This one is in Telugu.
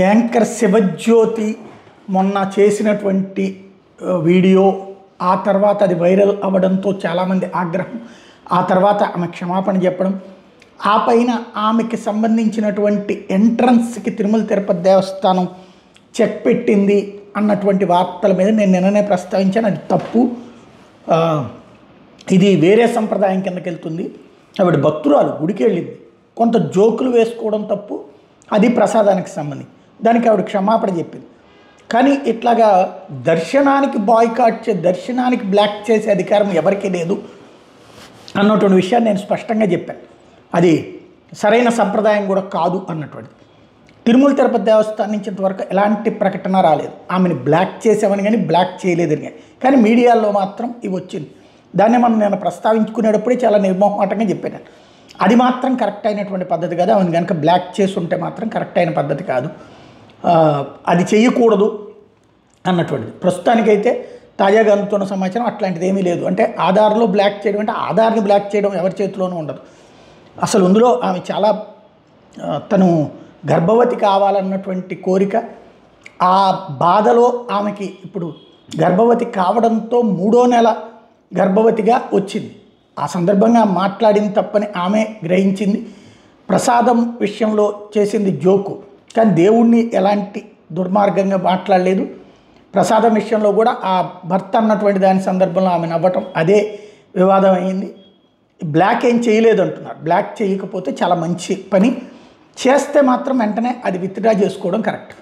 యాంకర్ శివజ్యోతి మొన్న చేసినటువంటి వీడియో ఆ తర్వాత అది వైరల్ అవ్వడంతో చాలామంది ఆగ్రహం, ఆ తర్వాత ఆమె క్షమాపణ చెప్పడం, ఆ పైన ఆమెకి సంబంధించినటువంటి ఎంట్రన్స్కి తిరుమల తిరుపతి దేవస్థానం చెక్ పెట్టింది అన్నటువంటి వార్తల మీద నేను నిన్ననే ప్రస్తావించాను. అది తప్పు, ఇది వేరే సంప్రదాయం కిందకి వెళ్తుంది. ఆవిడ భక్తురాలు, గుడికి వెళ్ళింది, కొంత జోకులు వేసుకోవడం తప్పు, అది ప్రసాదానికి సంబంధించి, దానికి ఆవిడ క్షమాపణ చెప్పింది. కానీ ఇట్లాగా దర్శనానికి బాయ్కాట్ దర్శనానికి బ్లాక్ చేసే అధికారం ఎవరికీ లేదు అన్నటువంటి విషయాన్ని నేను స్పష్టంగా చెప్పాను. అది సరైన సంప్రదాయం కూడా కాదు అన్నటువంటిది. తిరుమల తిరుపతి దేవస్థానం నుంచి ఇంతవరకు ఎలాంటి ప్రకటన రాలేదు, ఆమెను బ్లాక్ చేసామని కానీ బ్లాక్ చేయలేదని కానీ మీడియాలో మాత్రం ఇవి వచ్చింది. దాన్ని నేను ప్రస్తావించుకునేటప్పుడే చాలా నిర్మోహమాటంగా చెప్పాను. అది మాత్రం కరెక్ట్ అయినటువంటి పద్ధతి కాదు, ఆమెను కనుక బ్లాక్ చేసి ఉంటే మాత్రం కరెక్ట్ అయిన పద్ధతి కాదు, అది చేయకూడదు అన్నటువంటిది. ప్రస్తుతానికైతే తాజాగా అందుతున్న సమాచారం అట్లాంటిది ఏమీ లేదు. అంటే ఆధార్లో బ్లాక్ చేయడం అంటే ఆధార్ని బ్లాక్ చేయడం ఎవరి చేతిలోనూ ఉండదు. అసలు అందులో ఆమె చాలా తను గర్భవతి కావాలన్నటువంటి కోరిక, ఆ బాధలో ఆమెకి ఇప్పుడు గర్భవతి కావడంతో 3వ నెల గర్భవతిగా వచ్చింది. ఆ సందర్భంగా మాట్లాడింది తప్పని ఆమె గ్రహించింది. ప్రసాదం విషయంలో చేసింది జోకు, కానీ దేవుణ్ణి ఎలాంటి దుర్మార్గంగా మాట్లాడలేదు. ప్రసాదం విషయంలో కూడా ఆ భర్త అన్నటువంటి దాని సందర్భంలో ఆమె నవ్వటం అదే వివాదం అయింది. బ్లాక్ ఏం చేయలేదు అంటున్నారు. బ్లాక్ చేయకపోతే చాలా మంచి పని, చేస్తే మాత్రం వెంటనే అది విత్డ్రా చేసుకోవడం కరెక్ట్.